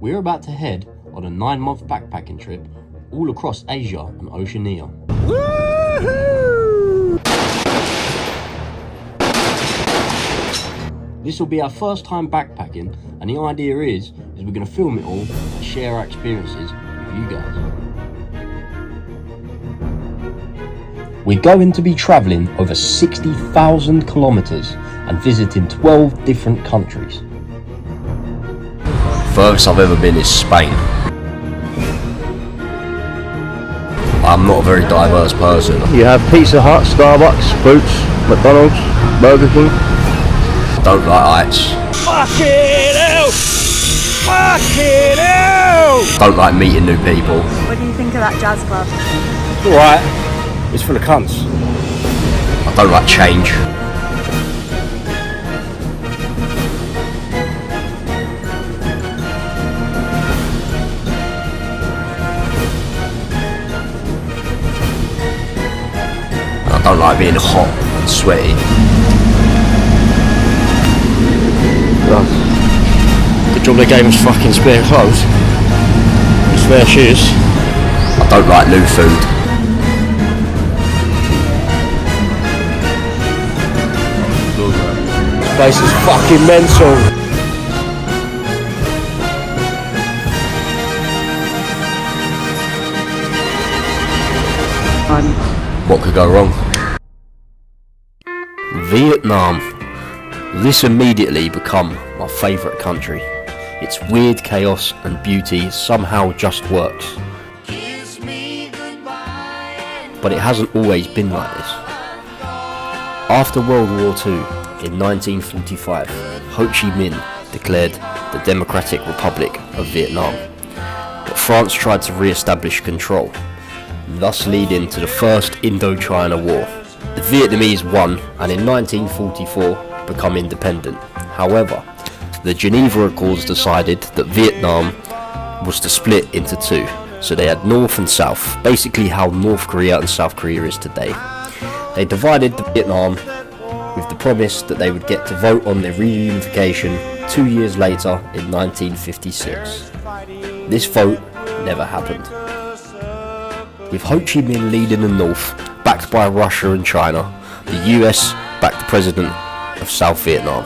We're about to head on a 9-month backpacking trip all across Asia and Oceania. Woohoo! This will be our first time backpacking, and the idea is we're going to film it all and share our experiences with you guys. We're going to be travelling over 60,000 kilometres and visiting 12 different countries. Furthest I've ever been is Spain. I'm not a very diverse person. You have Pizza Hut, Starbucks, Boots, McDonald's, Burger King. Don't like heights. Fucking hell! Fucking hell! Don't like meeting new people. What do you think of that jazz club? Alright, it's full of cunts. I don't like change. I don't like being hot and sweaty. Good job they gave us fucking spare clothes. Spare shoes. I don't like new food. This place is fucking mental. What could go wrong? Vietnam. This immediately become my favourite country. Its weird chaos and beauty somehow just works. But it hasn't always been like this. After World War II, in 1945, Ho Chi Minh declared the Democratic Republic of Vietnam. But France tried to re-establish control, thus leading to the First Indochina War. The Vietnamese won and in 1944 become independent. However, the Geneva Accords decided that Vietnam was to split into two. So they had North and South, basically how North Korea and South Korea is today. They divided Vietnam with the promise that they would get to vote on their reunification 2 years later in 1956. This vote never happened. With Ho Chi Minh leading the North, backed by Russia and China, the US backed the president of South Vietnam,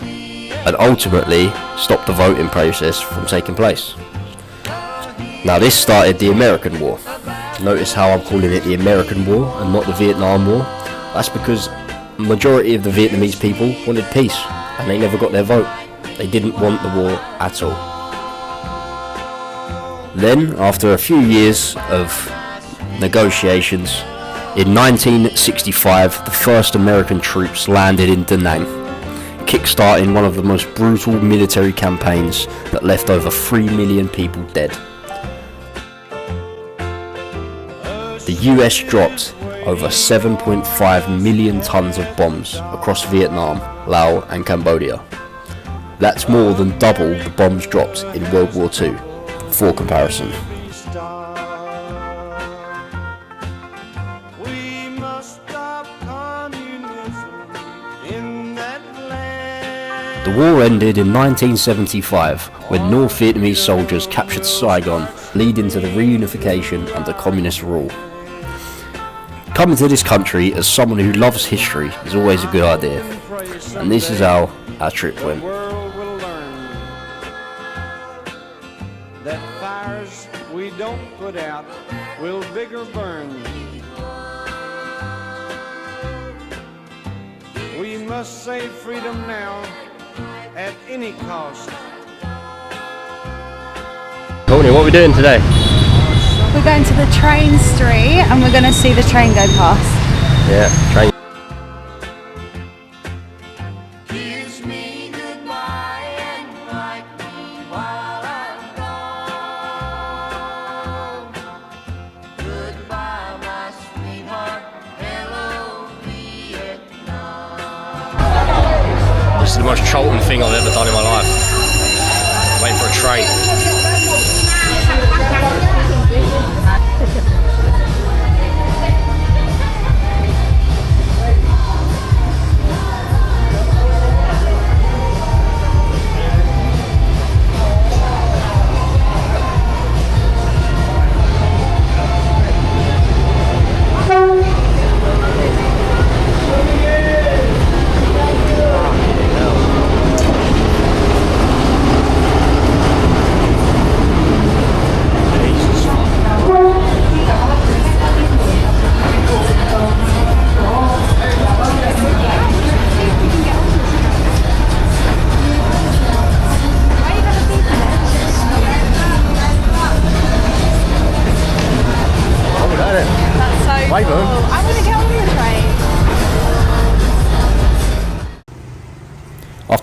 and ultimately stopped the voting process from taking place. Now this started the American War. Notice how I'm calling it the American War and not the Vietnam War. That's because the majority of the Vietnamese people wanted peace and they never got their vote. They didn't want the war at all. Then, after a few years of negotiations, in 1965 the first American troops landed in Da Nang, kick-starting one of the most brutal military campaigns that left over 3 million people dead. The US dropped over 7.5 million tons of bombs across Vietnam, Laos and Cambodia. That's more than double the bombs dropped in World War II, for comparison. The war ended in 1975 when North Vietnamese soldiers captured Saigon, leading to the reunification under communist rule. Coming to this country as someone who loves history is always a good idea, and this is how our trip went. That fires we don't put out will bigger burn. We must save freedom now at any cost. Courtney, what are we doing today? We're going to the train street and we're going to see the train go past. Yeah, train. Kiss me goodbye and write me while I'm gone. Goodbye, my sweetheart. Hello, Vietnam. This is the most Cholton thing I've ever done in my life. Waiting for a train.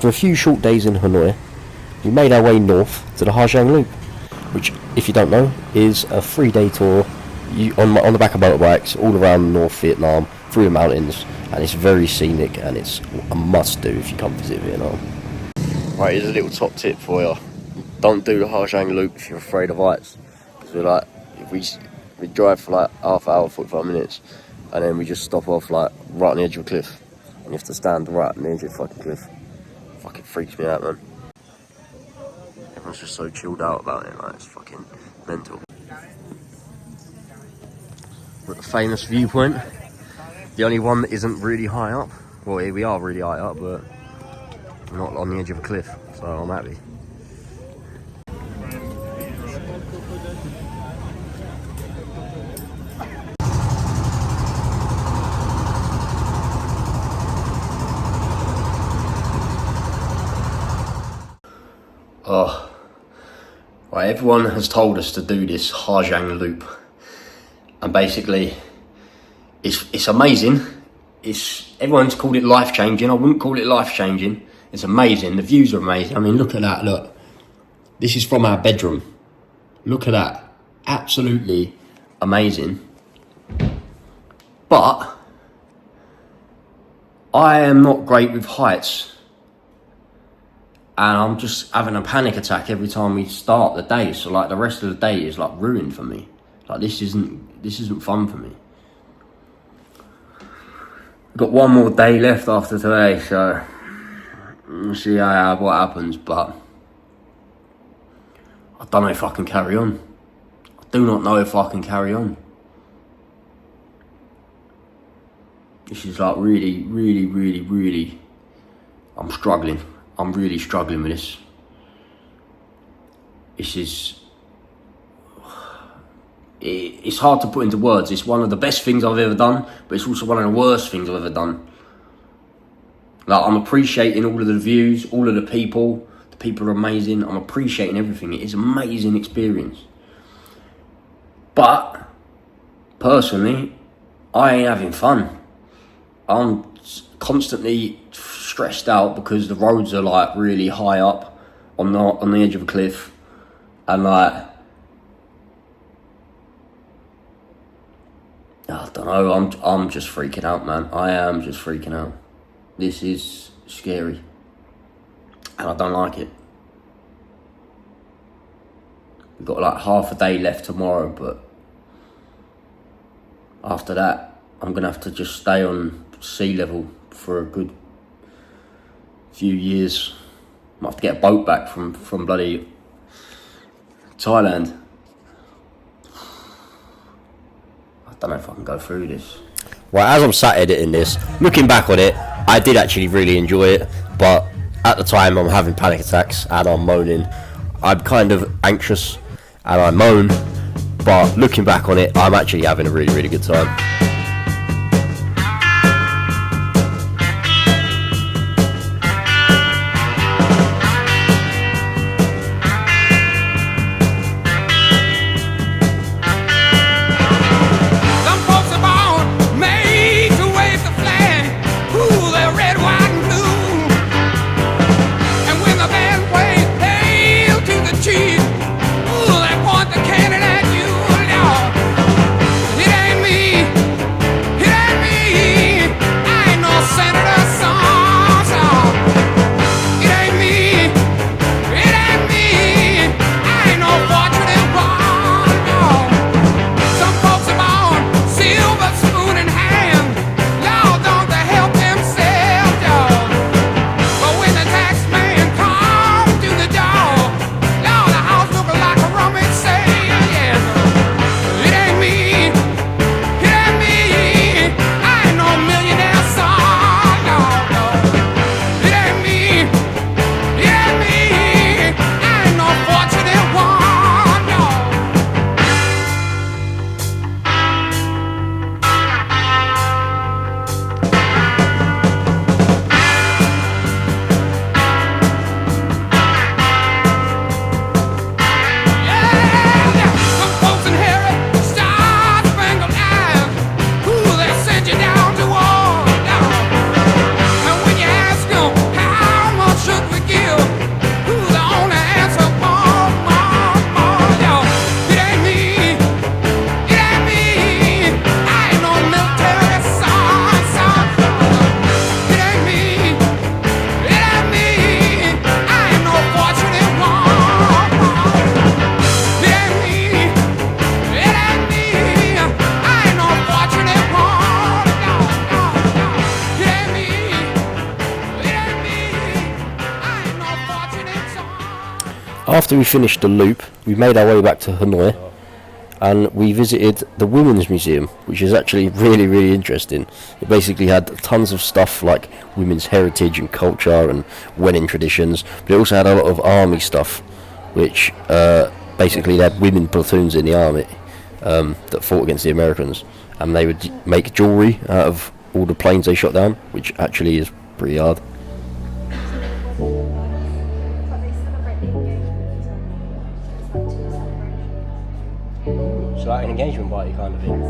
After a few short days in Hanoi, we made our way north to the Hajiang Loop, which, if you don't know, is a 3-day tour on the back of motorbikes all around North Vietnam, through the mountains, and it's very scenic, and it's a must-do if you come visit Vietnam. Right, here's a little top tip for you. Don't do the Hajiang Loop if you're afraid of heights. So like, if we drive for like half hour, 45 minutes, and then we just stop off like right on the edge of a cliff, and you have to stand right on the edge of the fucking cliff. Fucking freaks me out, man. Everyone's just so chilled out about it, like it's fucking mental. We're at the famous viewpoint, the only one that isn't really high up. Well, here we are really high up, but we're not on the edge of a cliff, so I'm happy. Oh, right, everyone has told us to do this Hajiang Loop, and basically it's amazing. Everyone's called it life-changing. I wouldn't call it life-changing. It's amazing. The views are amazing. I mean, look at that. Look, this is from our bedroom. Look at that. Absolutely amazing. But I am not great with heights, and I'm just having a panic attack every time we start the day. So like the rest of the day is like ruined for me. Like this isn't fun for me. We've got one more day left after today, so we'll see what happens, but I don't know if I can carry on. I do not know if I can carry on. This is like really, I'm struggling. I'm really struggling with this. It's hard to put into words. It's one of the best things I've ever done, but it's also one of the worst things I've ever done. Like, I'm appreciating all of the views, all of the people. The people are amazing. I'm appreciating everything. It is an amazing experience. But, personally, I ain't having fun. I'm constantly stressed out because the roads are like really high up on the edge of a cliff, and like, I don't know, I'm just freaking out, man. I am just freaking out. This is scary, and I don't like it. We've got like half a day left tomorrow, but after that, I'm gonna have to just stay on sea level for a good few years. Might have to get a boat back from bloody Thailand. I don't know if I can go through this. Well, as I'm sat editing this, looking back on it, I did actually really enjoy it, but at the time I'm having panic attacks and I'm moaning. I'm kind of anxious and I moan, but looking back on it, I'm actually having a really good time. Ooh, they point the cannon at you, Lord. It ain't me. After we finished the loop, we made our way back to Hanoi, and we visited the Women's Museum, which is actually really interesting. It basically had tons of stuff like women's heritage and culture and wedding traditions, but it also had a lot of army stuff, which basically they had women platoons in the army that fought against the Americans, and they would make jewellery out of all the planes they shot down, which actually is pretty hard. So like an engagement party kind of thing.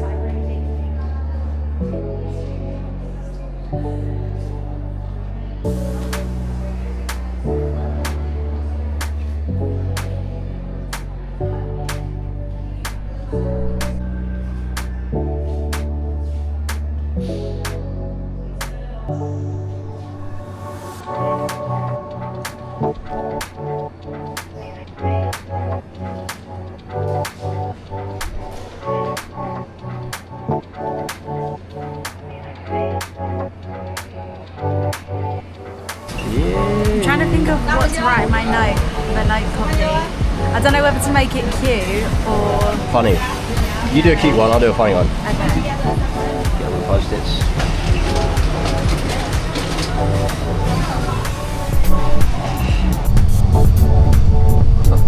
I'm trying to think of what to write in my note, the note copy. I don't know whether to make it cute or... Funny. You do a cute one, I'll do a funny one. Okay. Get all the post-its.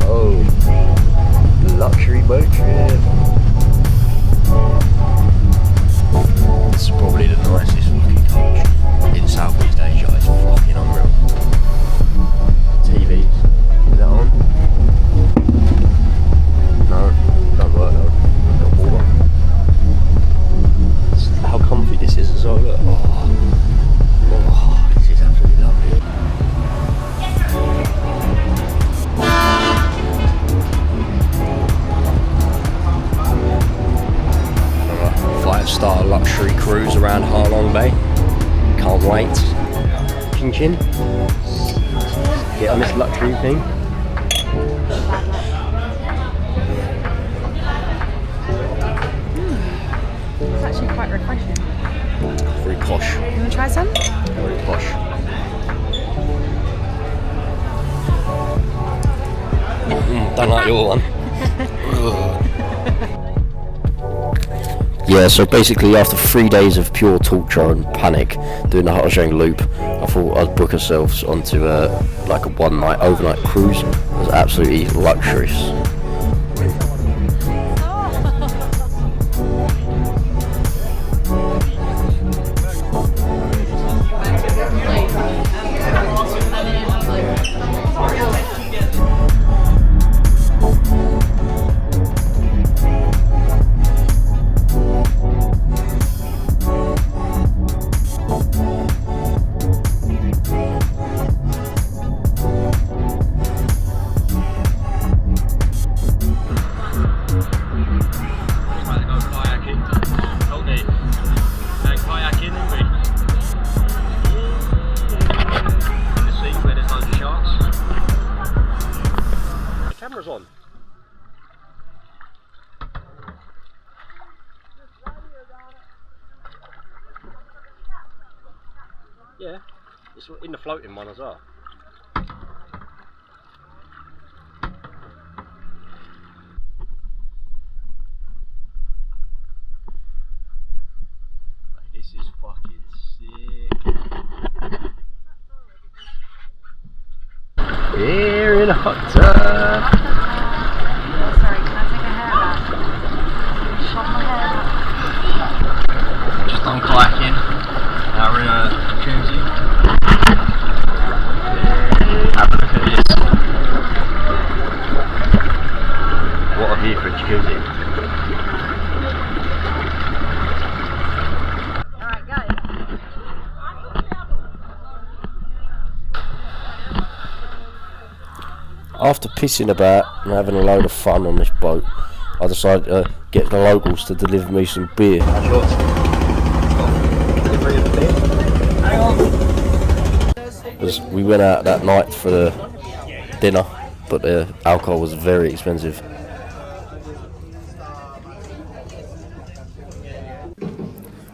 Oh, luxury boat trip. It's probably the nicest fucking country in Southeast Asia. It's fucking unreal. TV, is that on? No, don't work though. Got water. How comfy this is as well. Look. Oh, this is absolutely lovely. 5-star luxury cruise around Halong Bay. Can't wait. Chin chin. Get on this luxury thing. It's actually quite refreshing. Very posh. You want to try some? Very posh. Don't like your one. Yeah, so basically after 3 days of pure torture and panic doing the Haojang loop, I thought I'd book ourselves onto like a one-night overnight cruise. It was absolutely luxurious. On. Yeah, it's in the floating one as well. This is fucking sick. Here in a hot tub. Sorry, can I take a haircut? Shot my hair. Just on kayaking. Now we're in a jacuzzi. Have a look at this. What a view for a jacuzzi. Alright, go. After pissing about and having a load of fun on this boat, I decided to get the locals to deliver me some beer. Because we went out that night for the dinner, but the alcohol was very expensive.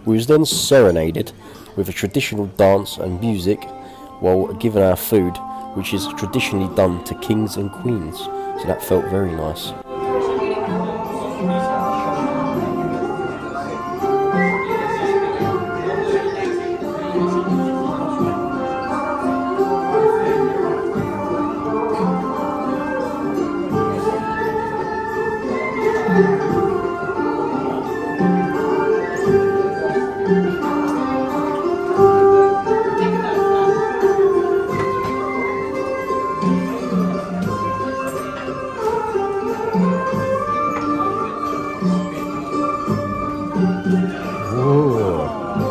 We was then serenaded with a traditional dance and music while given our food which is traditionally done to kings and queens. So that felt very nice.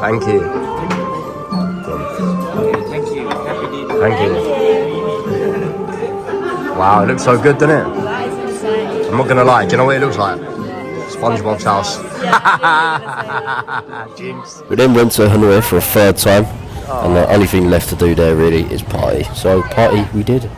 Thank you. Thank you. Wow, it looks so good, doesn't it? That is insane. I'm not gonna lie, do you know what it looks like? SpongeBob's house. Jinx. We then went to Hanoi for a third time, and the only thing left to do there really is party. So party we did.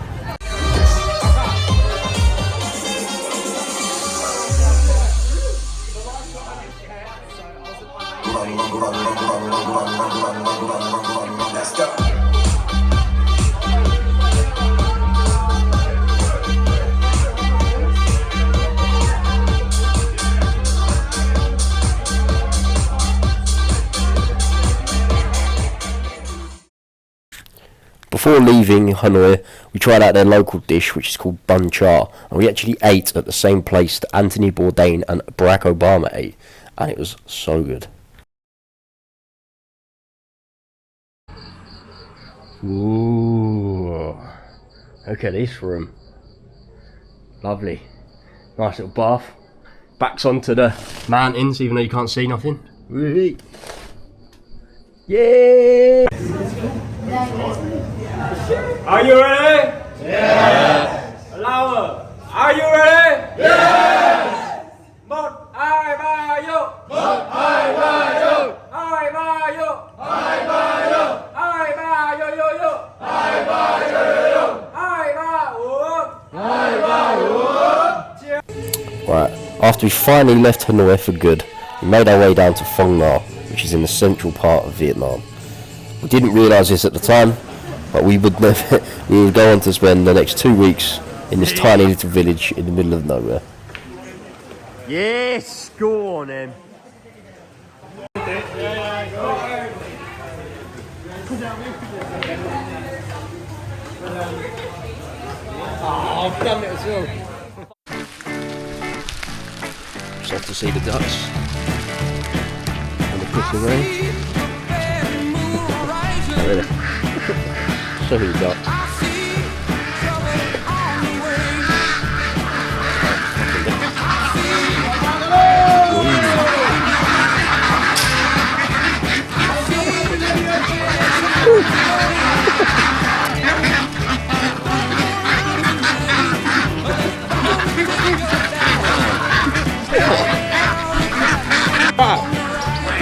Before leaving Hanoi, we tried out their local dish, which is called bun char, and we actually ate at the same place that Anthony Bourdain and Barack Obama ate, and it was so good. Ooh, look at this room. Lovely. Nice little bath. Backs onto the mountains, even though you can't see nothing. Woo-hoo. Yeah! Are you ready? Yes. Louder. Are you ready? Yes. 1, 2, 3, vô. 1, 2, 3, vô. 2, 3, vô. 2, 3, vô. 2, 3, vô, vô, vô. 2, 3, vô, vô, vô. 2, 3, uống. 2, 3, uống. Right, after we finally left Hanoi for good, we made our way down to Phong Nha, which is in the central part of Vietnam. We didn't realise this at the time, but we would go on to spend the next 2 weeks in this tiny little village in the middle of nowhere. Yes, go on then. Oh, I've done it as well. Just have to see the ducks and the cooking range. Really? So many ducks.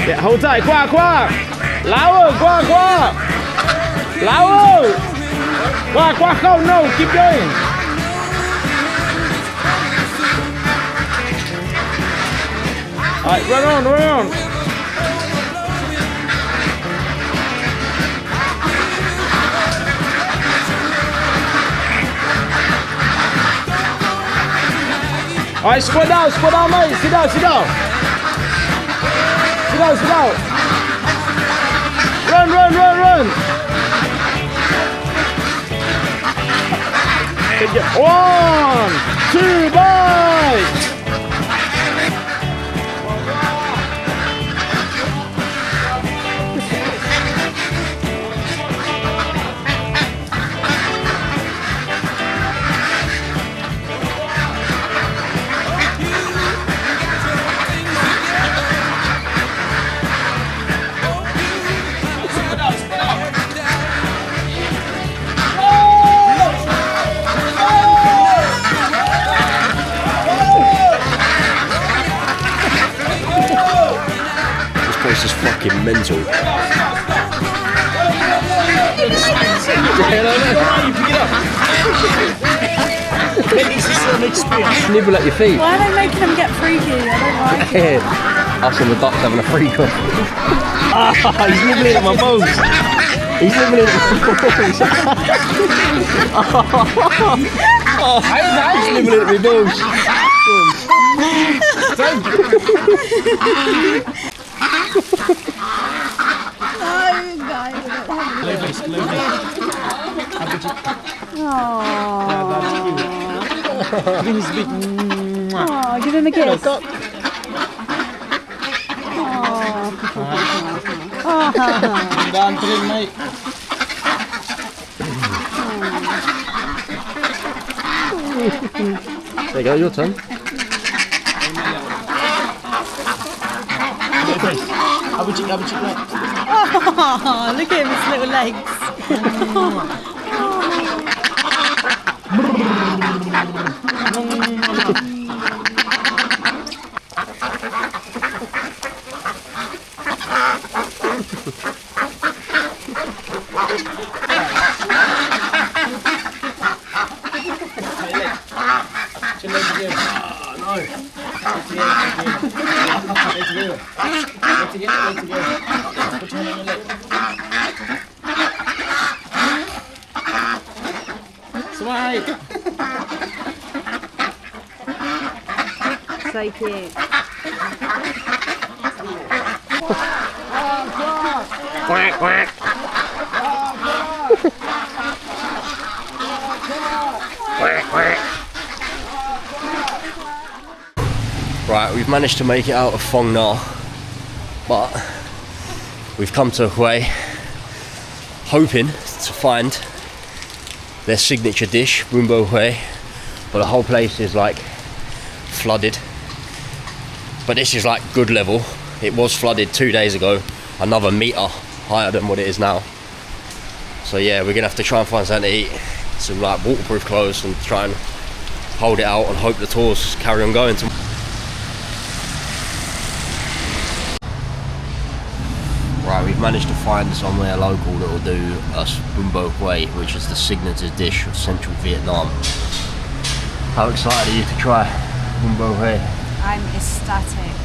Yeah, hold tight. Qua, qua. Louder. Qua, qua. Louder. Qua, qua không. No, keep going. Alright, run on, run on. Alright, squat down, mate. Sit down, sit down. Sit down, sit down. Run, run, run, run. 1, 2, bites. This is fucking mental. Nibble at your feet. Why are they making them get freaky? I don't like it. Us and the ducks having a freak off. He's nibbling at my bones. He's nibbling at the balls. He's nibbling at my balls. Oh, give him a kiss. Done for him, mate. There you go, your turn. Have a cheek, mate. Oh, look at his little legs. So cute. Quack, quack. Quack, quack. Right, we've managed to make it out of Phong Na, but we've come to Hue, hoping to find their signature dish, Bumbo Hue, but the whole place is like flooded. But this is like good level. It was flooded 2 days ago, another metre higher than what it is now. So yeah, we're gonna have to try and find something to eat, some like waterproof clothes, and try and hold it out and hope the tours carry on going. Right, we've managed to find somewhere local that will do us Bumbo Hue, which is the signature dish of central Vietnam. How excited are you to try Bumbo Hue? I'm ecstatic.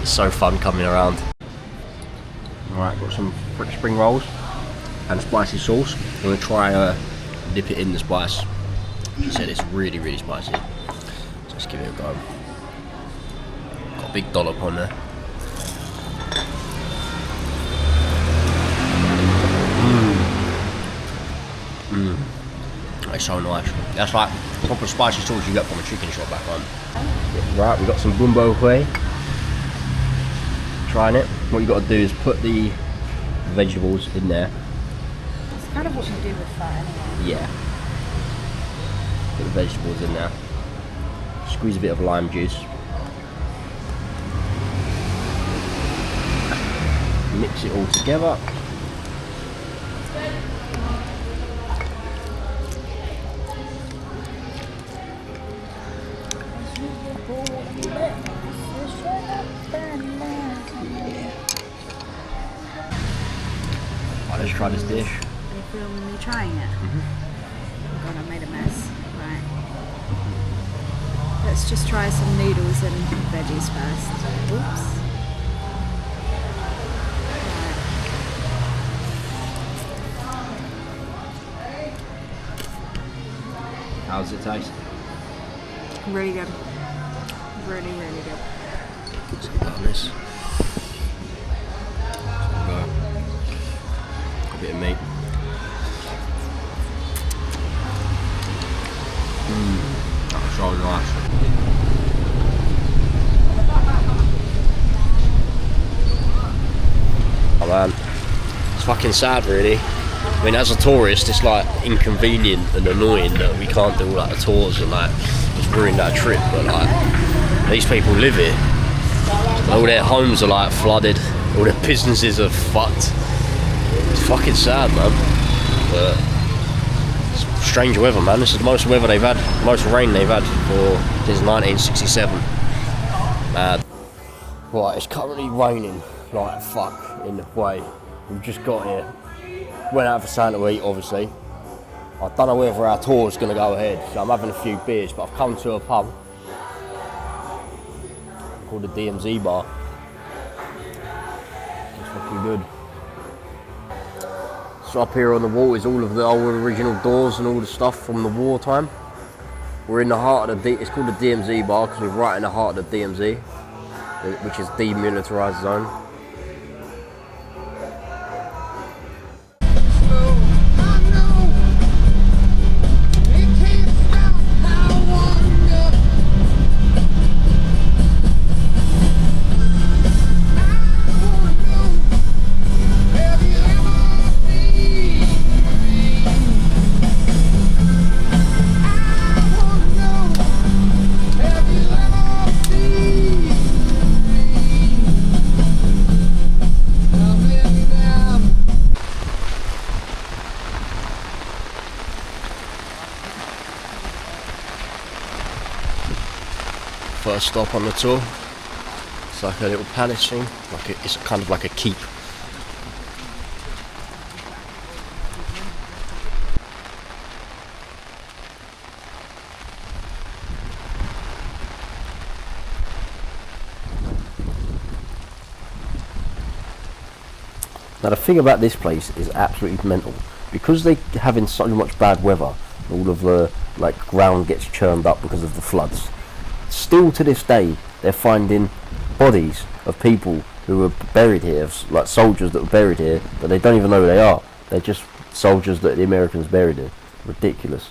It's so fun coming around. Alright, got some spring rolls and spicy sauce. I'm going to try dip it in the spice. She said it's really, really spicy. So let's give it a go. Got a big dollop on there. It's so nice. That's like proper spicy sauce you get from a chicken shop back home. Right, we got some Bumbo Hue. Trying it. What you got to do is put the vegetables in there. It's kind of what you do with fat anyway. Yeah. Put the vegetables in there. Squeeze a bit of lime juice. Mix it all together. Let's try this dish. Are you filming me trying it? Oh god, I made a mess. Right. Let's just try some noodles and veggies first. Oops. How does it taste? Really good. Really, really good. Let's get on this. A bit of meat. That's so nice. Oh man, it's fucking sad really. I mean, as a tourist, it's like inconvenient and annoying that we can't do like the tours and like just ruin that trip. But like, these people live here. All their homes are like flooded. All their businesses are fucked. It's fucking sad, man. But it's strange weather, man. This is the most weather they've had, most rain they've had since 1967. Mad. Right, it's currently raining like fuck in the way. We've just got here. Went out for something to eat, obviously. I don't know whether our tour's going to go ahead, so I'm having a few beers, but I've come to a pub called the DMZ Bar. It's fucking good. So up here on the wall is all of the old original doors and all the stuff from the wartime. We're in the heart of it's called the DMZ bar because we're right in the heart of the DMZ, which is demilitarized zone. First stop on the tour. It's like a little palace thing. It's kind of like a keep. Now the thing about this place is absolutely mental. Because they're having so much bad weather, all of the ground gets churned up because of the floods. Still to this day, they're finding bodies of people who were buried here, like soldiers that were buried here, but they don't even know who they are. They're just soldiers that the Americans buried here. Ridiculous.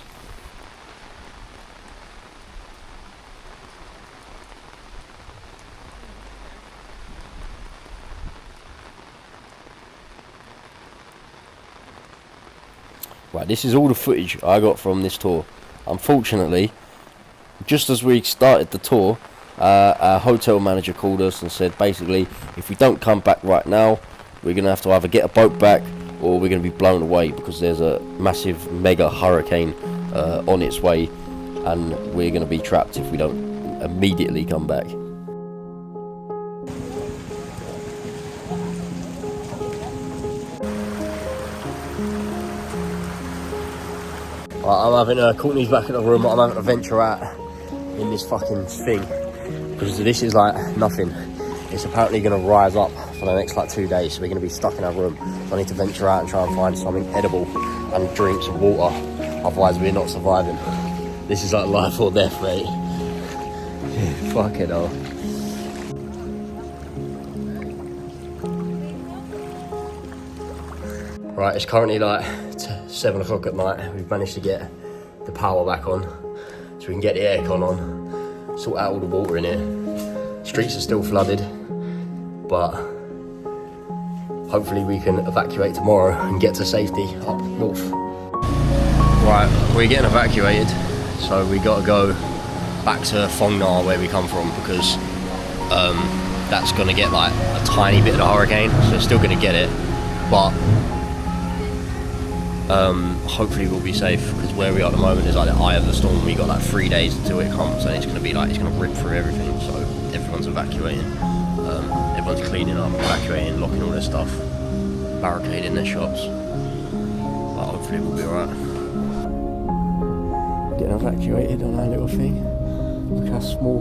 Right, this is all the footage I got from this tour. Unfortunately, just as we started the tour, our hotel manager called us and said basically if we don't come back right now, we're going to have to either get a boat back or we're going to be blown away because there's a massive mega hurricane on its way and we're going to be trapped if we don't immediately come back. I'm having Courtney's back in the room, I'm having to venture out in this fucking thing because this is like nothing. It's apparently going to rise up for the next 2 days, so we're going to be stuck in our room. So I need to venture out and try and find something edible and drink some water, otherwise we're not surviving. This is like life or death, mate. Fucking hell. Right, it's currently 7 o'clock at night. We've managed to get the power back on so we can get the aircon on, sort out all the water in here. Streets are still flooded, but hopefully we can evacuate tomorrow and get to safety up north. Right, we're getting evacuated, so we got to go back to Phong Nha where we come from because that's going to get a tiny bit of the hurricane, so it's still going to get it, but hopefully we'll be safe because where we are at the moment is the eye of the storm. We got 3 days until it comes and it's going to be it's going to rip through everything, so everyone's evacuating, everyone's cleaning up, evacuating, locking all their stuff, barricading their shops, but hopefully we'll be alright. Getting evacuated on our little thing. Look how small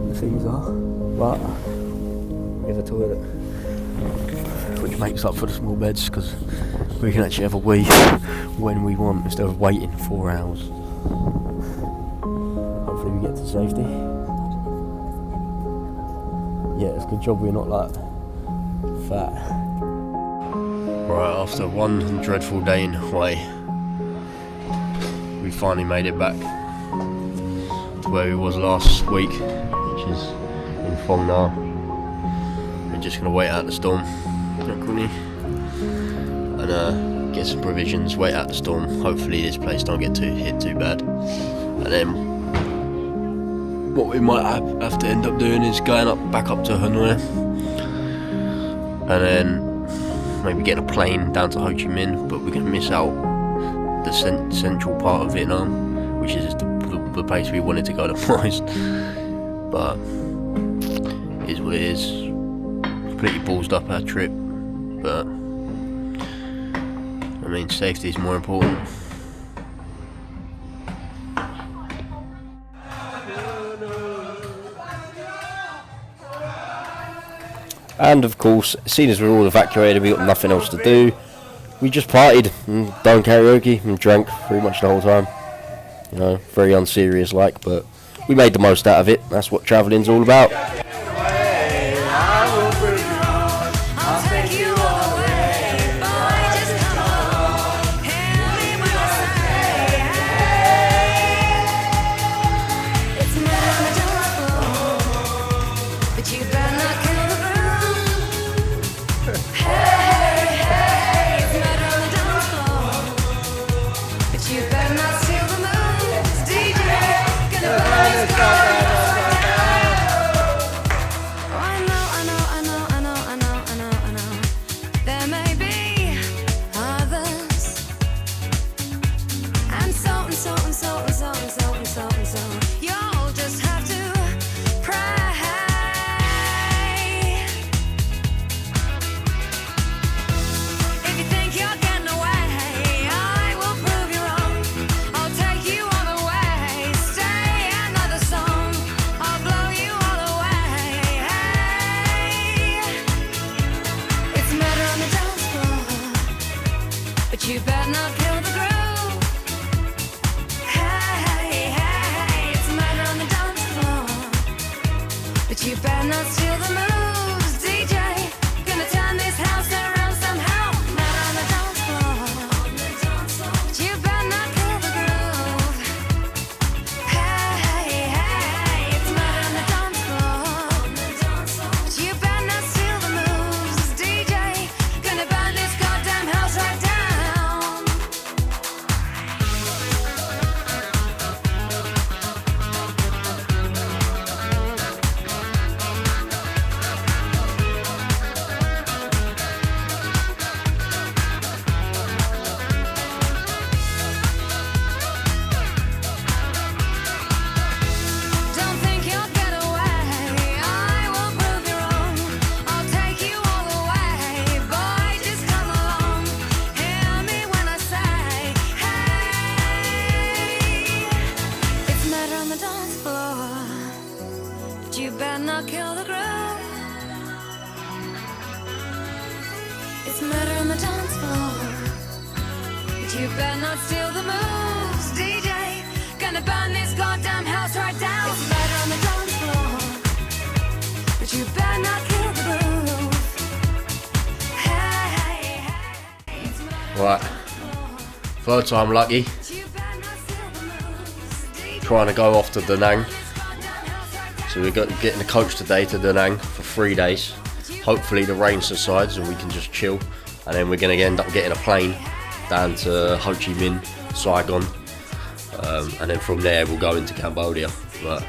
the things are, but we have a toilet which makes up for the small beds because we can actually have a wee when we want instead of waiting 4 hours. Hopefully we get to safety. Yeah, it's a good job we're not fat. Right, after one dreadful day in Hawaii, we finally made it back to where we was last week, which is in Phong Nha. We're just going to wait out the storm and get some provisions, wait out the storm. Hopefully this place don't get hit too bad, and then what we might have to end up doing is going back up to Hanoi and then maybe get a plane down to Ho Chi Minh, but we're going to miss out the central part of Vietnam, which is the place we wanted to go the most, but it is what it is. Completely ballsed up our trip, but I mean safety is more important. And of course, seeing as we're all evacuated, we've got nothing else to do. We just partied and done karaoke and drank pretty much the whole time. You know, very unserious like, but we made the most out of it. That's what travelling's all about. You better not kill the groove. Hey, hey, it's a murder on the dance floor. But you better not steal the moves, DJ. Gonna turn this house around somehow. Murder on the dance floor. But you better not kill the groove. Hey, hey, it's a murder on the dance floor. But you better not steal the moves, DJ. Gonna burn this goddamn house right down. Don't think you'll get away. I will prove you wrong. I'll take you all the way. Boy, just come along. Hear me when I say, hey. It's murder on the dance floor. But you better not kill the groove. It's murder on the dance floor. But you better not steal the moves, DJ. Gonna burn this goddamn house right down. It's murder on the dance floor. But you better not kill the groove. Hey, hey, hey. It's murder Right, third time lucky. you better not steal the moves, DJ. Trying to go off to Da Nang. So we're getting the coach today to Da Nang for 3 days. Hopefully the rain subsides and we can just chill. And then we're going to end up getting a plane down to Ho Chi Minh, Saigon. And then from there we'll go into Cambodia. But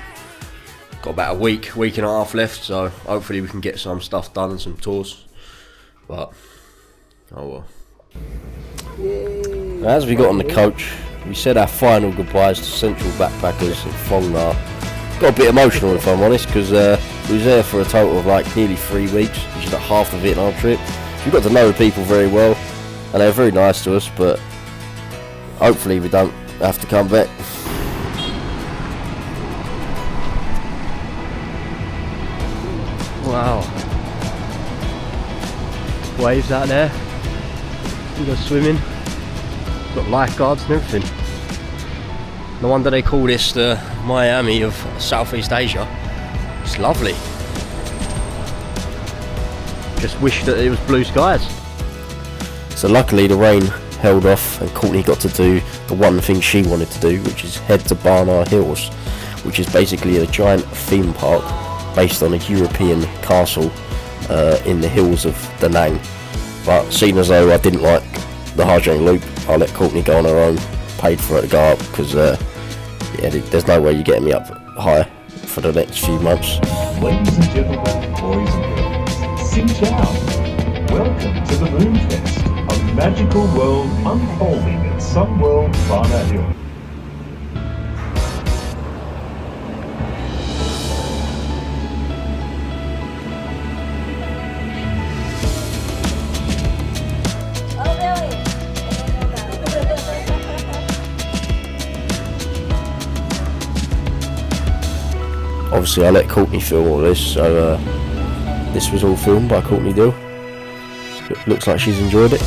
got about a week and a half left. So hopefully we can get some stuff done and some tours. But, oh well. As we got on the coach, we said our final goodbyes to Central Backpackers in Phong Nha. Got a bit emotional if I'm honest, because we was there for a total of like nearly 3 weeks, which is like half the Vietnam trip. So we got to know the people very well, and they were very nice to us, but hopefully we don't have to come back. Wow. Waves out there. We go swimming. Got lifeguards and everything. No wonder they call this the Miami of Southeast Asia. It's lovely. Just wish that it was blue skies. So luckily the rain held off and Courtney got to do the one thing she wanted to do, which is head to Barnard Hills, which is basically a giant theme park based on a European castle in the hills of Da Nang. But seeing as though I didn't like the Harjang Loop, I let Courtney go on her own, paid for her to go up, because yeah, there's no way you're getting me up high for the next few months. Ladies and gentlemen, boys and girls, Xin Chao. Welcome to the Moonfest, a magical world unfolding at Sun World Bana Hill. Obviously I let Courtney film all this, so this was all filmed by Courtney Dill. Looks like she's enjoyed it.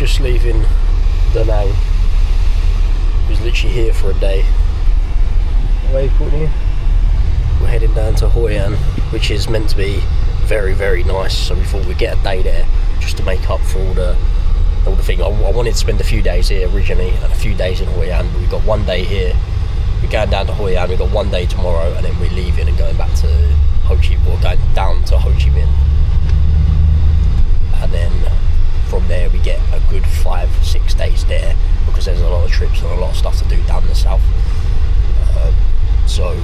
just leaving Da Nang. Was literally here for a day. Wave, Courtney. We're heading down to Hoi An, which is meant to be very, very nice. So we thought we'd get a day there just to make up for all the thing. I wanted to spend a few days here originally and a few days in Hoi An, but we've got one day here. We're going down to Hoi An. We've got one day tomorrow, and then we're leaving and going back to going down to Ho Chi Minh. And then from there we get a good 5-6 days there, because there's a lot of trips and a lot of stuff to do down the south. So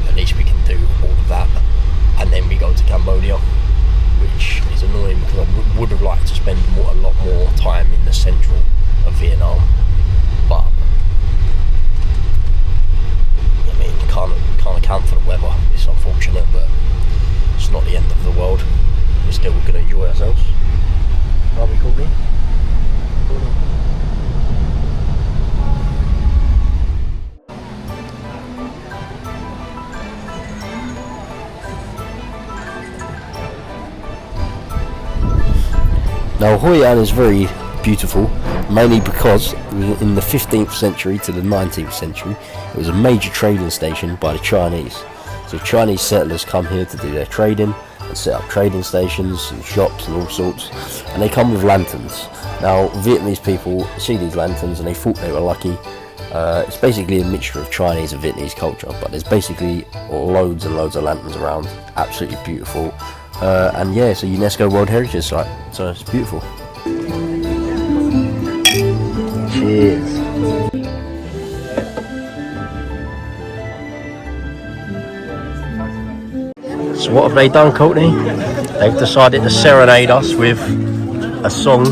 at least we can do all of that, and then we go to Cambodia, which is annoying because I would have liked to spend a lot more time in the central of Vietnam, but I mean, you can't account for the weather. It's unfortunate, but it's not the end of the world. We're still going to enjoy ourselves. Are we, Courtney? Now Hoi An is very beautiful, mainly because in the 15th century to the 19th century it was a major trading station by the Chinese. So Chinese settlers come here to do their trading and set up trading stations and shops and all sorts, and they come with lanterns. Now Vietnamese people see these lanterns and they thought they were lucky. It's basically a mixture of Chinese and Vietnamese culture, but there's basically loads and loads of lanterns around, absolutely beautiful. And yeah, it's a UNESCO World Heritage Site, so it's beautiful. Cheers. So what have they done, Courtney? They've decided to serenade us with a song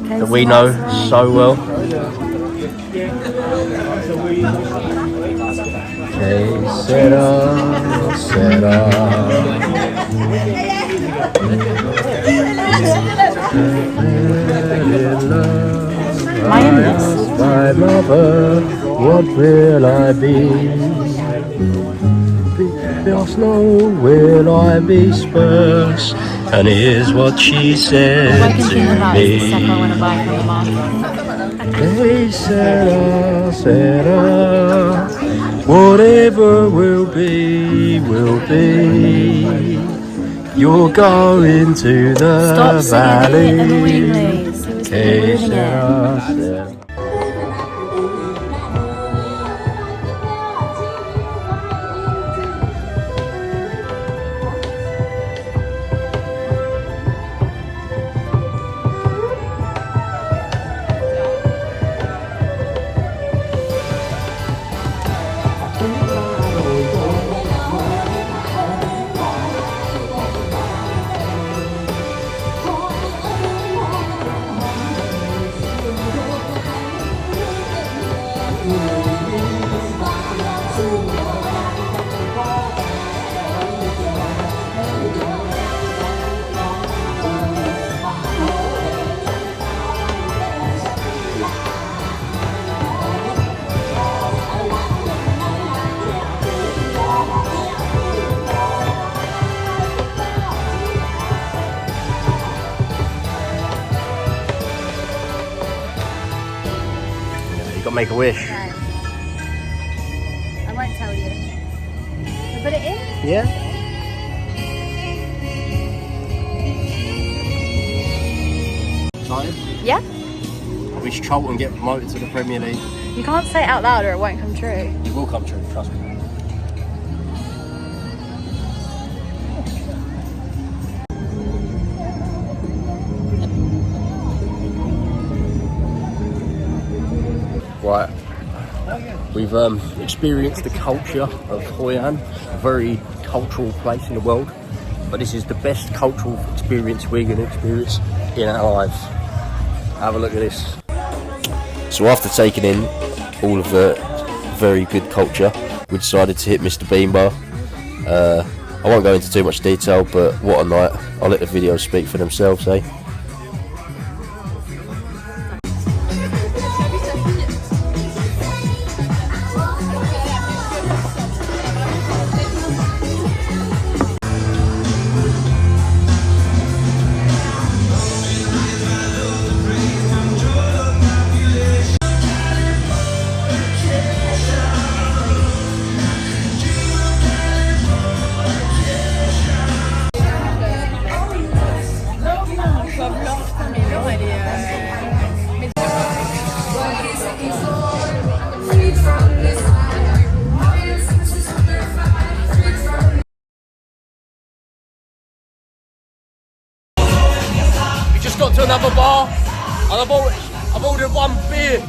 that we know so well. Que sera, sera. My mother, what will I be? Just know will I be sparse? And here's what she said to me. Hey, Sarah, Sarah, whatever will be, will be. You're going to the valley. Hey, Sarah, Sarah. You got to make a wish. No. I won't tell you. I'll put it in? Yeah? Excited? Yeah. I wish Charlton get promoted to the Premier League. You can't say it out loud or it won't come true. It will come true, trust me. Right, we've experienced the culture of Hoi An, a very cultural place in the world, but this is the best cultural experience we're going to experience in our lives. Have a look at this. So after taking in all of the very good culture, we decided to hit Mr. Bean Bar. I won't go into too much detail, but what a night. I'll let the videos speak for themselves, eh? another bar, and I've ordered one beer.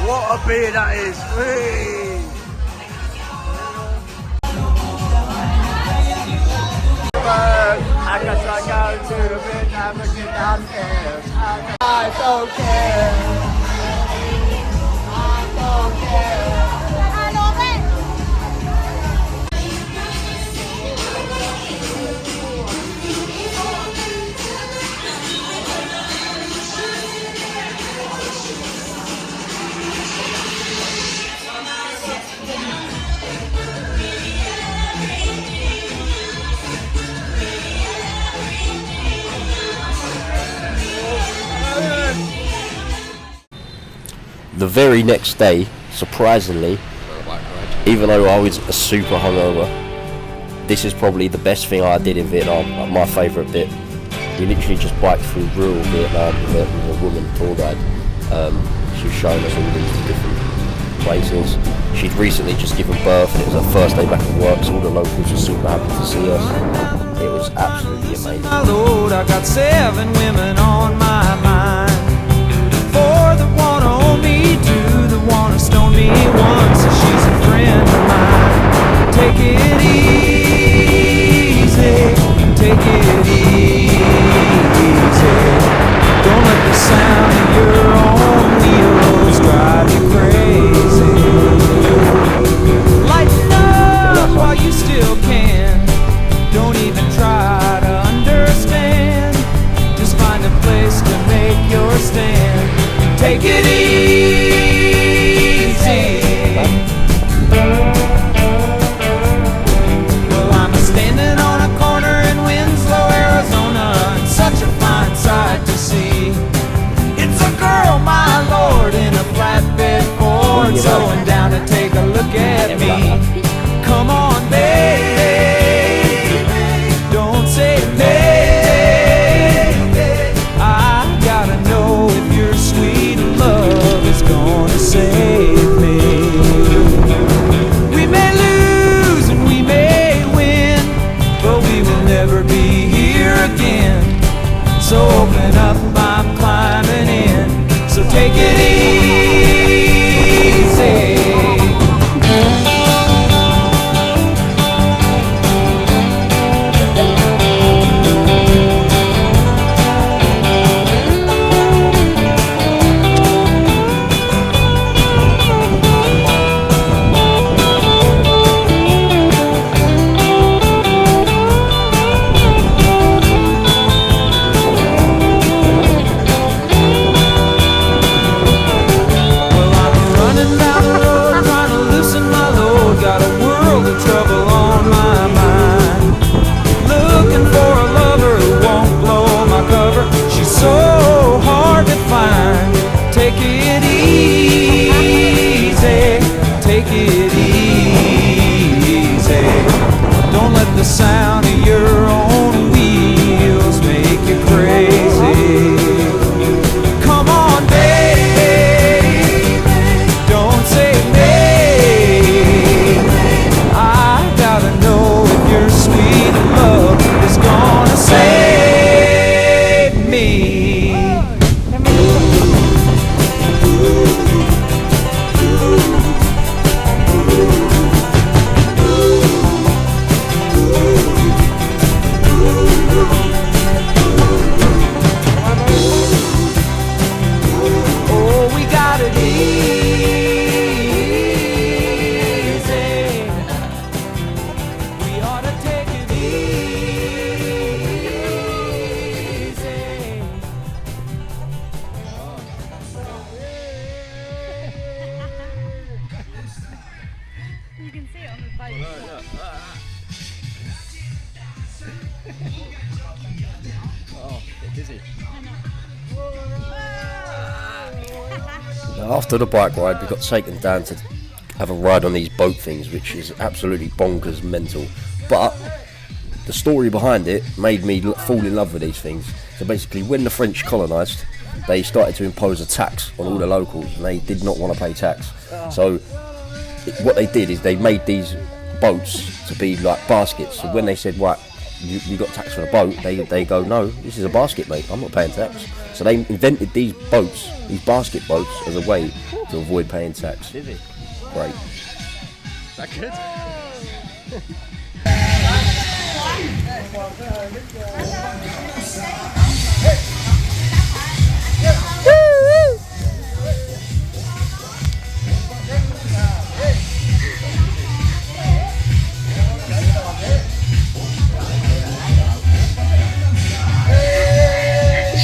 What a beer that is! Whee! I guess I go to the bit and look it downstairs. I don't care. I don't care. The very next day, surprisingly, even though I was super hungover, this is probably the best thing I did in Vietnam, like my favourite bit. We literally just biked through rural Vietnam with a woman tour guide. She was showing us all these different places. She'd recently just given birth and it was her first day back at work, so all the locals were super happy to see us. It was absolutely amazing. My Lord, I got 7 women on my mind. 4 that wanna own me, 2 that wanna stone me, 1 says she's a friend of mine. Take it easy, take it easy. Don't let the sound of your own wheels drive you crazy. Lighten up while you still can. Don't even try to understand. Just find a place to make your stand. Take it easy. Well, I'm standing on a corner in Winslow, Arizona, and such a fine sight to see. It's a girl, my lord, in a flatbed Ford, slowing down to take a look at me. Come on, baby, don't say maybe. I gotta know if your sweet love is gonna save me. We may lose and we may win, but we will never be here again. So open up, I'm climbing in. So take it easy. Sound of your own wheels make you crazy. Come on, baby, don't say maybe. I gotta know if your sweet love is gonna save me. You can see it on the boat. Oh, get dizzy. Now, after the bike ride, we got taken down to have a ride on these boat things, which is absolutely bonkers mental. But the story behind it made me fall in love with these things. So basically, when the French colonised, they started to impose a tax on all the locals, and they did not want to pay tax. So what they did is they made these boats to be like baskets. So when they said, right, you got tax for the boat. They go, no, this is a basket, mate. I'm not paying tax. So they invented these boats, these basket boats, as a way to avoid paying tax. Is it? Great. Is that good?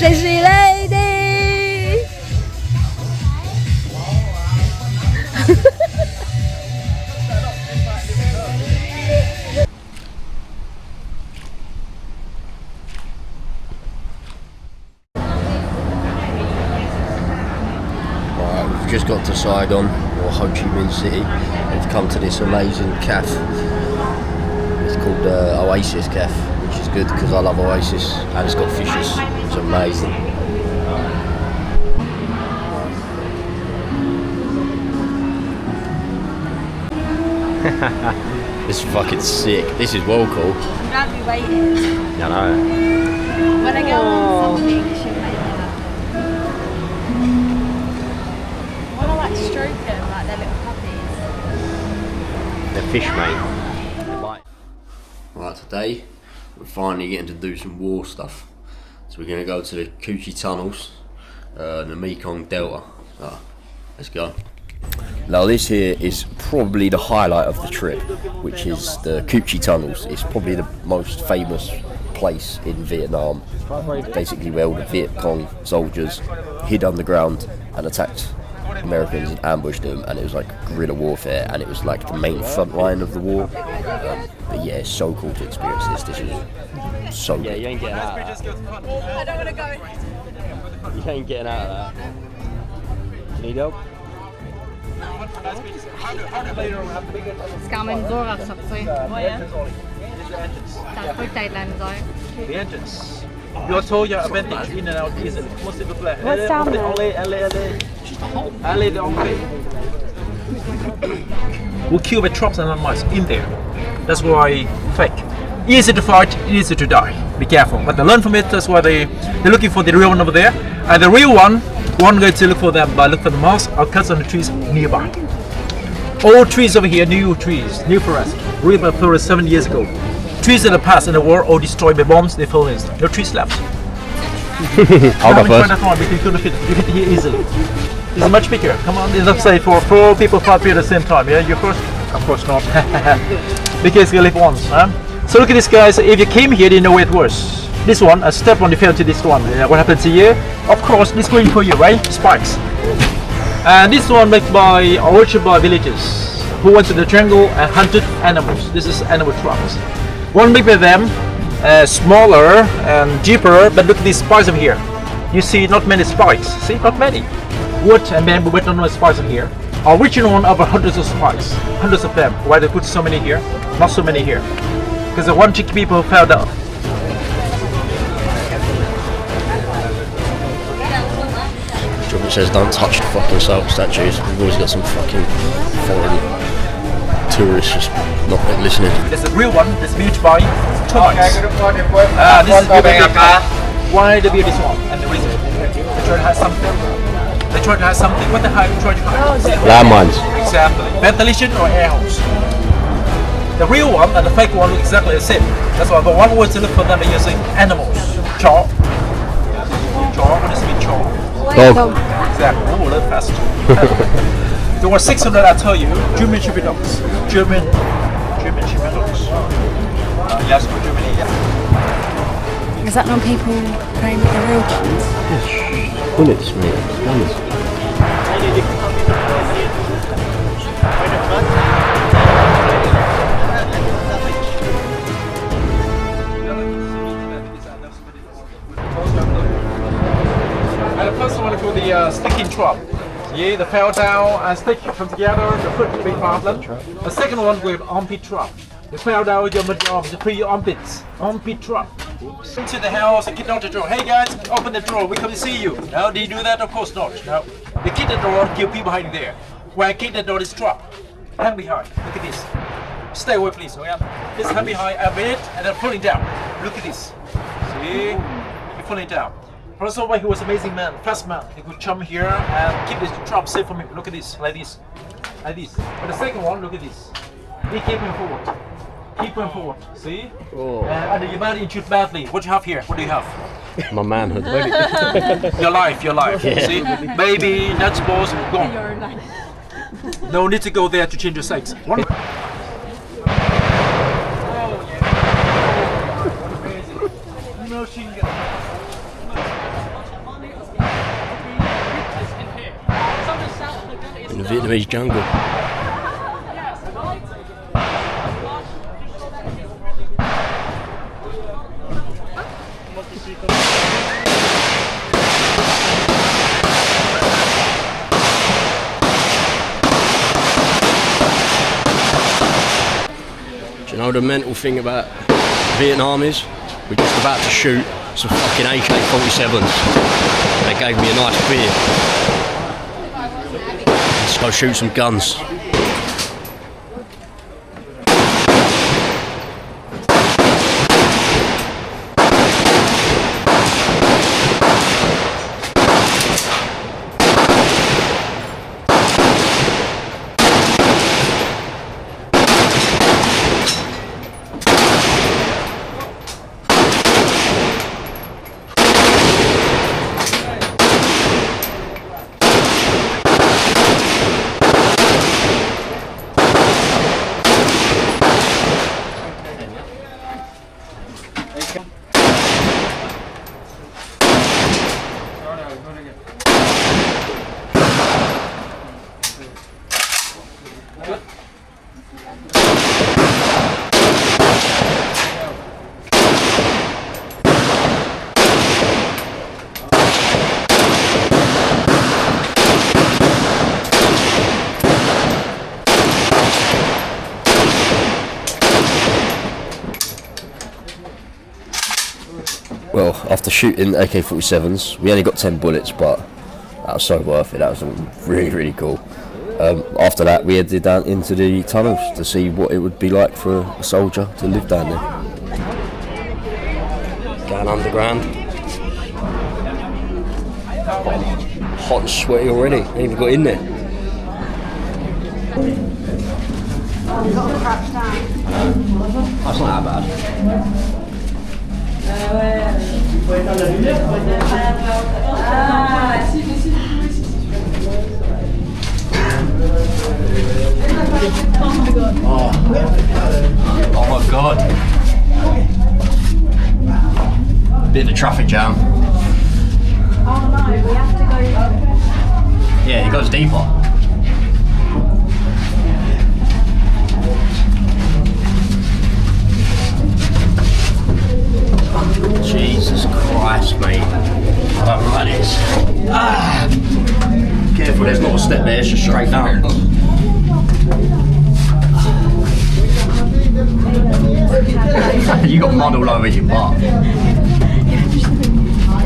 Sexy lady. We've just got to Saigon, or Ho Chi Minh City. We've come to this amazing cafe. It's called Oasis Cafe, which is good because I love Oasis, and it's got fishes. It's amazing. This is fucking sick. This is well cool. I'm glad we waited. I know. When I go on something, it should make me happy. I want to like stroke them like they're little puppies. They're fish, mate. Right, today we're finally getting to do some war stuff. So we're going to go to the Coochie Tunnels, the Mekong Delta. So, let's go. Now this here is probably the highlight of the trip, which is the Coochie Tunnels. It's probably the most famous place in Vietnam. Basically where all the Viet Cong soldiers hid underground and attacked Americans and ambushed them, and it was like guerrilla warfare, and it was like the main front line of the war. But yeah, it's so cool to experience this. This is so good. Yeah, you ain't getting out of that. I don't want to go. You ain't getting out of that. Need help? Skal man gå rett opp seg? That's for Thailand, though. The entrance. Your Toya advantage in and out easily. Most of the play. What's down there? Alley, the only. We'll kill the traps and landmines in there. That's why fake. Easy to fight, easy to die. Be careful. But they learn from it. That's why they're looking for the real one over there. And the real one going to look for them, but look for the mouse or cuts on the trees nearby. All trees over here, new trees, new forest. Real forest 7 years ago. Trees in the past in the war all destroyed by bombs, they fell in. No trees left. I'll go first. You can fit here easily. This is much bigger. Come on, let's say for 4 people, 5 people at the same time. Yeah, you first? Of course not. Because you live once. Huh? So look at this, guys. If you came here, you know where it was. This one, a step on the fell to this one. What happens here? Of course, this green for you, right? Spikes. And this one made by orchard by villagers who went to the jungle and hunted animals. This is animal traps. One made by them, smaller and deeper, but look at these spikes over here. You see not many spikes. See, not many. Wood and bamboo, but no spikes in here. Original one over hundreds of spikes, hundreds of them. Why they put so many here? Not so many here. Because the one chick people fell down. It says don't touch the fucking statues. We've always got some fucking foreign tourists just not listening. There's a real one that's built by termites. This is the why they build this one, and the reason they try to have something. They try to have something. What the hell they try to hide? Landmines. Exactly. Ventilation or air holes. The real one and the fake one look exactly the same. That's why the one way to look for them are using animals. Chaw. Chaw. What does it mean, chaw? Dog. Exactly. Oh, learn fast. There were 600, I tell you, German shepherd dogs. German shepherd dogs. Yes, for Germany, yeah. Is that not people playing with the real guns? Bullets, mate. Bullets. And the first one is for the sticking trap. Yeah, the fell down and stick come together, the foot will be problem. The second one with armpit trap. The fell down your mid-arm, the pre armpits. Armpit trap. Into the house and get out the door. Hey guys, open the door, we come to see you. No, do you do that? Of course not. No. They kick the door, kill people behind there. When I kick the door, it's trap. Hang behind. Look at this. Stay away please, okay? Just hang behind a minute and then pulling down. Look at this. See? He fall it down. First of all, he was an amazing man, fast man. He could jump here and keep this trap safe from him. Look at this, like this. Like this. But the second one, look at this. He keep him forward. Keep him forward. See? Oh. And your man injured badly. What do you have here? What do you have? My manhood. Your life. Yeah. See? Baby, nuts, balls, gone. No need to go there to change your sex. One. In the Vietnamese jungle. Do you know the mental thing about Vietnam is? We're just about to shoot some fucking AK-47s. They gave me a nice beer. Let's go shoot some guns. Well, after shooting AK-47s, we only got 10 bullets, but that was so worth it. That was really, really cool. After that, we headed down into the tunnels to see what it would be like for a soldier to live down there. Going underground. Hot and sweaty already. Ain't even got in there. That's not that bad. Oh my god. Bit of a traffic jam. Oh no, we have to go. Yeah, it goes deeper. Jesus Christ, mate. I don't like this. Careful, there's not a step there, it's just straight down. You got mud all over your butt.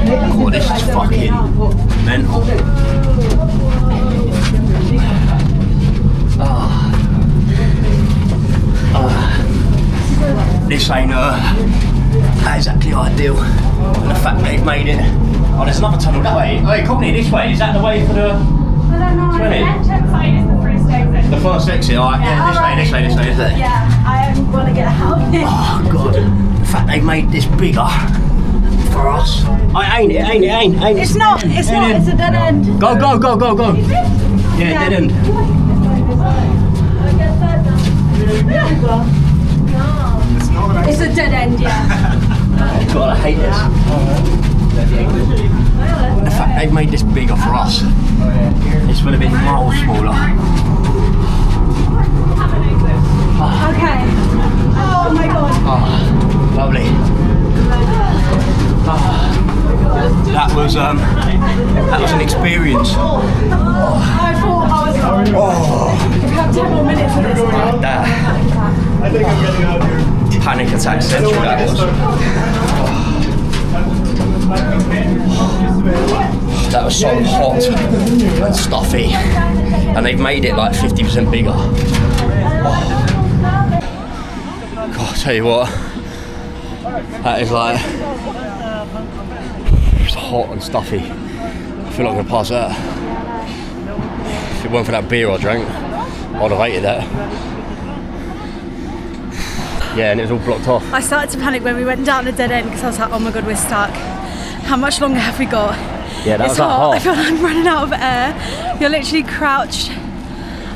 God, this is fucking mental. This ain't not exactly ideal. And the fact they've made it. Oh, there's another tunnel that way. Hey, Courtney, this way. Is that the way for the? I don't know. 20? The entrance side is the first exit. The first exit, alright. Yeah, this way, is it? Yeah, I want to get out of here. Oh god, the fact they've made this bigger for us. Ain't it. It's not, it's a dead end. Go. Yeah, dead end. It's a dead end, yeah. God, I hate this. The fact they've made this bigger for us. This would have been miles smaller. Okay. Oh my god. Oh, lovely. That was an experience. I thought I was sorry. We have 10 more minutes of this. I think I'm getting out here. Panic attack central, that was. That was so hot and stuffy, and they've made it like 50% bigger. God, I'll tell you what, That is like, it's hot and stuffy. I feel like I'm gonna pass out. If it weren't for that beer I drank, I'd have hated that. Yeah, and it was all blocked off. I started to panic when we went down a dead end because I was like, oh my god, we're stuck. How much longer have we got? Yeah, that it's was that hot. hot. I feel like I'm running out of air. You're literally crouched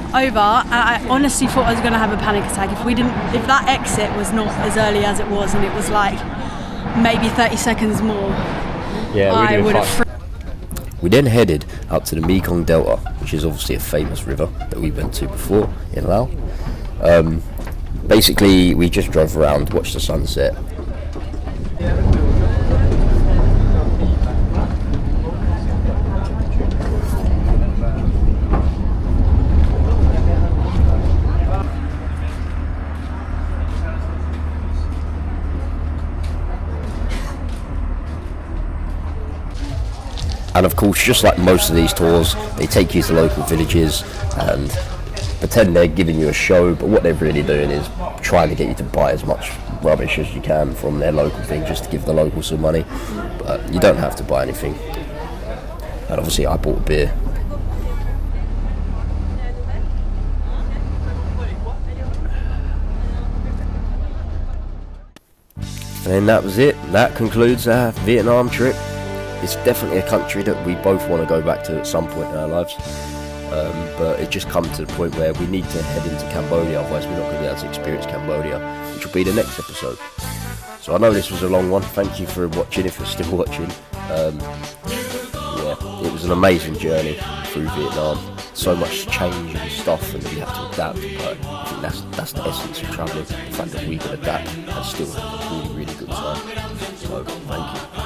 over, and I honestly thought I was going to have a panic attack if that exit was not as early as it was, and it was like maybe 30 seconds more. Yeah, I would have. We then headed up to the Mekong Delta, which is obviously a famous river that we went to before in Laos. Basically, we just drove around, watched the sunset. And of course, just like most of these tours, they take you to local villages and pretend they're giving you a show, but what they're really doing is trying to get you to buy as much rubbish as you can from their local thing, just to give the locals some money. But you don't have to buy anything. And obviously I bought a beer. And that was it. That concludes our Vietnam trip. It's definitely a country that we both want to go back to at some point in our lives. But it just comes to the point where we need to head into Cambodia, otherwise we're not going to be able to experience Cambodia, which will be the next episode. So I know this was a long one. Thank you for watching, if you're still watching. Yeah, it was an amazing journey through Vietnam. So much change and stuff, and we have to adapt. But I think that's the essence of travelling. The fact that we can adapt and still have a really, really good time. So thank you.